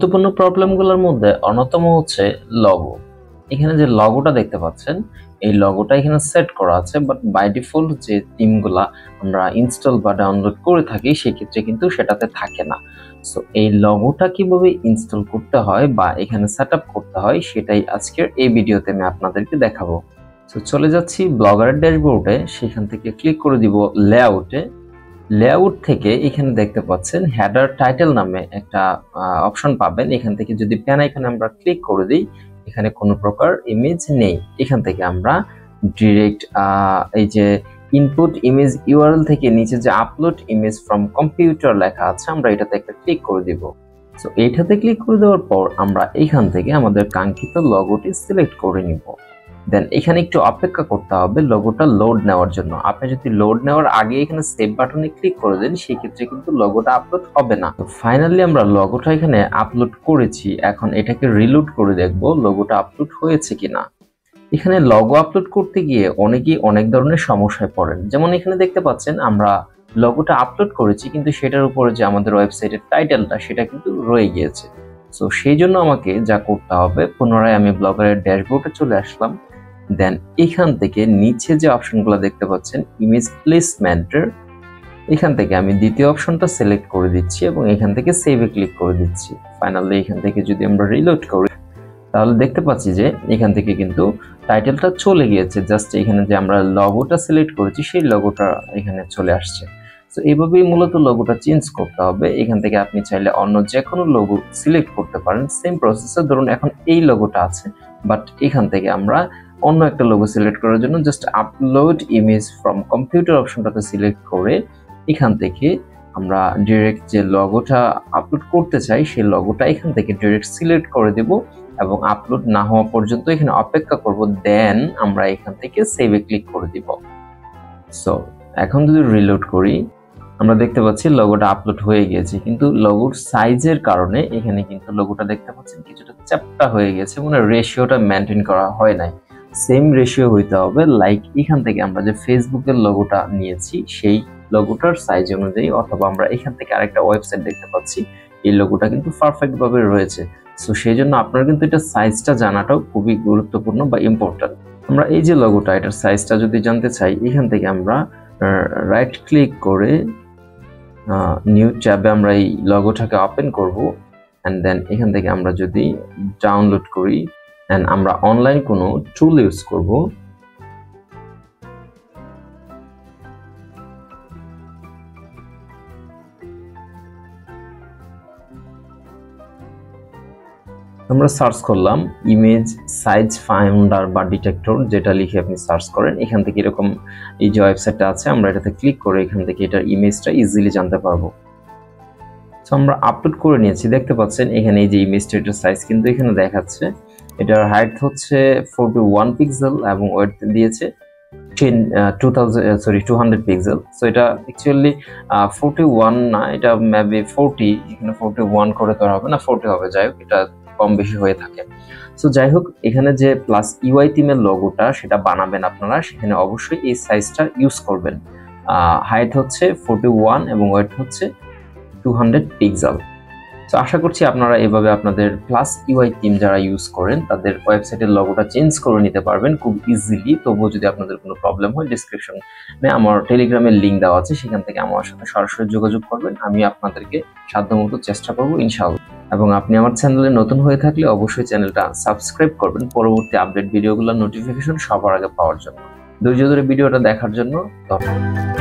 গুরুত্বপূর্ণ প্রবলেমগুলোর মধ্যে অন্যতম হচ্ছে লগো। এখানে যে লগোটা দেখতে পাচ্ছেন, এই লগোটা এখানে সেট করা আছে, বাট বাই ডিফল্ট যে থিমগুলা আমরা ইনস্টল বা ডাউনলোড করে থাকি সেক্ষেত্রে কিন্তু সেটাতে থাকে না। সো এই লগোটা কিভাবে ইনস্টল করতে হয় বা এখানে সেট আপ করতে হয় সেটাই আজকের এই ভিডিওতে আমি আপনাদেরকে দেখাবো। তো চলে যাচ্ছি ব্লগারের ড্যাশবোর্ডে, সেখান থেকে ক্লিক করে দিব লেআউটে। লেআউট থেকে এখানে দেখতে পাচ্ছেন হেডার টাইটেল নামে একটা অপশন পাবেন। এখান থেকে যদি প্যান আইকনে আমরা ক্লিক করে দিই, এখানে কোনো প্রকার ইমেজ নেই। এখান থেকে আমরা ডিরেক্ট এই যে ইনপুট ইমেজ ইউআরএল থেকে নিচে যে আপলোড ইমেজ ফ্রম কম্পিউটার লেখা আছে, আমরা এটাতে একটা ক্লিক করে দিব। সো এইটাতে ক্লিক করে দেওয়ার পর আমরা এখান থেকে আমাদের কাঙ্ক্ষিত লগোটি সিলেক্ট করে নিব। দেন এখানে একটু অপেক্ষা করতে হবে লগোটা লোড নেওয়ার জন্য। আপনি যদি লোড নেওয়ার আগে এখানে সেভ বাটনে ক্লিক করে দেন সেক্ষেত্রে কিন্তু লগোটা আপলোড হবে না। তো ফাইনালি আমরা লগোটা এখানে আপলোড করেছি। এখন এটাকে রিলোড করে দেখব লগোটা আপলোড হয়েছে কিনা। এখানে লগো আপলোড করতে গিয়ে অনেকেই অনেক ধরনের সমস্যায় পড়েন। যেমন এখানে দেখতে পাচ্ছেন আমরা লগোটা আপলোড করেছি কিন্তু সেটার উপরে যে আমাদের ওয়েবসাইটের টাইটেলটা সেটা কিন্তু রয়ে গিয়েছে। সো সেই জন্য আমাকে যা করতে হবে, পুনরায় আমি ব্লগারের ড্যাশবোর্ডে চলে আসলাম। দেন এখান থেকে নিচে যে অপশনগুলো দেখতে পাচ্ছেন ইমেজ প্লেসমেন্টের, এখান থেকে আমি দ্বিতীয় অপশনটা সিলেক্ট করে দিচ্ছি এবং এখান থেকে সেভে ক্লিক করে দিচ্ছি। ফাইনালি এখান থেকে যদি আমরা রিলোড করি তাহলে দেখতে পাচ্ছি যে এখান থেকে কিন্তু টাইটেলটা চলে গিয়েছে। জাস্ট এখানে যে আমরা লগোটা সিলেক্ট করেছি সেই লগোটা এখানে চলে আসছে। তো এইভাবেই মূলত লগোটা চেঞ্জ করতে হবে। এখান থেকে আপনি চাইলে অন্য যে কোনো লগো সিলেক্ট করতে পারেন। সেম প্রসেসে ধরুন এখন এই লগোটা আছে, বাট এখান থেকে আমরা অন্য একটা লোগো সিলেক্ট করার জন্য just upload image from computer অপশনটাতে সিলেক্ট করে এখান থেকে আমরা ডিরেক্ট যে লগোটা আপলোড করতে চাই সেই লগোটা এখান থেকে ডিরেক্ট সিলেক্ট করে দেব এবং আপলোড না হওয়া পর্যন্ত এখানে অপেক্ষা করব। দেন আমরা এখান থেকে সেভে ক্লিক করে দিব। সো এখন যদি রিলোড করি আমরা দেখতে পাচ্ছি লগোটা আপলোড হয়ে গিয়েছে, কিন্তু লগোর সাইজের কারণে এখানে কিন্তু লগোটা দেখতে পাচ্ছেন কিছুটা চ্যাপ্টা হয়ে গেছে, মানে রেশিওটা মেনটেন করা হয় নাই। সেম রেশিও হইতে হবে লাইক এখান থেকে আমরা যে ফেসবুকের লগোটা নিয়েছি সেই লগোটার সাইজ অনুযায়ী, অথবা আমরা এখান থেকে আরেকটা ওয়েবসাইট দেখতে পাচ্ছি এই লগোটা কিন্তু পারফেক্ট ভাবে রয়েছে। সো সেই জন্য আপনার কিন্তু এটা সাইজটা জানাটাও খুবই গুরুত্বপূর্ণ বা ইম্পর্টেন্ট। আমরা এই যে লগোটা এটার সাইজটা যদি জানতে চাই, এখান থেকে আমরা রাইট ক্লিক করে নিউ ট্যাবে আমরা এই লগোটাকে ওপেন করব। এন্ড দেন এখান থেকে আমরা যদি ডাউনলোড করি এন্ড আমরা অনলাইন কোনো টুল ইউজ করব, আমরা সার্চ করলাম ইমেজ সাইজ ফাইন্ডার বা ডিটেক্টর, যেটা লিখে আপনি সার্চ করেন এখান থেকে এরকম এই যে ওয়েবসাইটটা আছে আমরা এটাতে ক্লিক করে এখান থেকে এটার ইমেজটা ইজিলি জানতে পারবো। সো আমরা আপলোড করে নিয়েছি, দেখতে পাচ্ছেন এখানে এই যে ইমেজটা এটার সাইজ কিন্তু এখানে দেখাচ্ছে। এটার হাইট হচ্ছে 41 পিক্সেল এবং ওয়েডথ দিয়েছে 200 পিক্সেল। সো এটা অ্যাকচুয়ালি 41 না, এটা মেবি 40, এখানে 41 করে তো হবে না, 40 হবে। যাই হোক এটা কম বেশি হয়ে থাকে। সো যাই হোক এখানে যে প্লাস ইউআই থিমের লোগোটা সেটা বানাবেন আপনারা, সেখানে অবশ্যই এই সাইজটা ইউজ করবেন। হাইট হচ্ছে 41 এবং ওয়েট হচ্ছে 200 পিক্সেল। তো আশা করছি আপনারা এভাবে আপনাদের প্লাস ইউআই থিম যারা ইউজ করেন তাদের ওয়েবসাইটের লোগোটা চেঞ্জ করে নিতে পারবেন খুব ইজিলি। তবুও যদি আপনাদের কোনো প্রবলেম হয় ডেসক্রিপশনে আমার টেলিগ্রামের লিঙ্ক দেওয়া আছে, সেখান থেকে আমার সাথে সরাসরি যোগাযোগ করবেন। আমি আপনাদেরকে সাধ্যমতো চেষ্টা করব ইনশাআল্লাহ। এবং আপনি আমার চ্যানেলে নতুন হয়ে থাকলে অবশ্যই চ্যানেলটা সাবস্ক্রাইব করবেন পরবর্তী আপডেট ভিডিওগুলোর নোটিফিকেশন সবার আগে পাওয়ার জন্য। ধৈর্য ধরে ভিডিওটা দেখার জন্য ধন্যবাদ।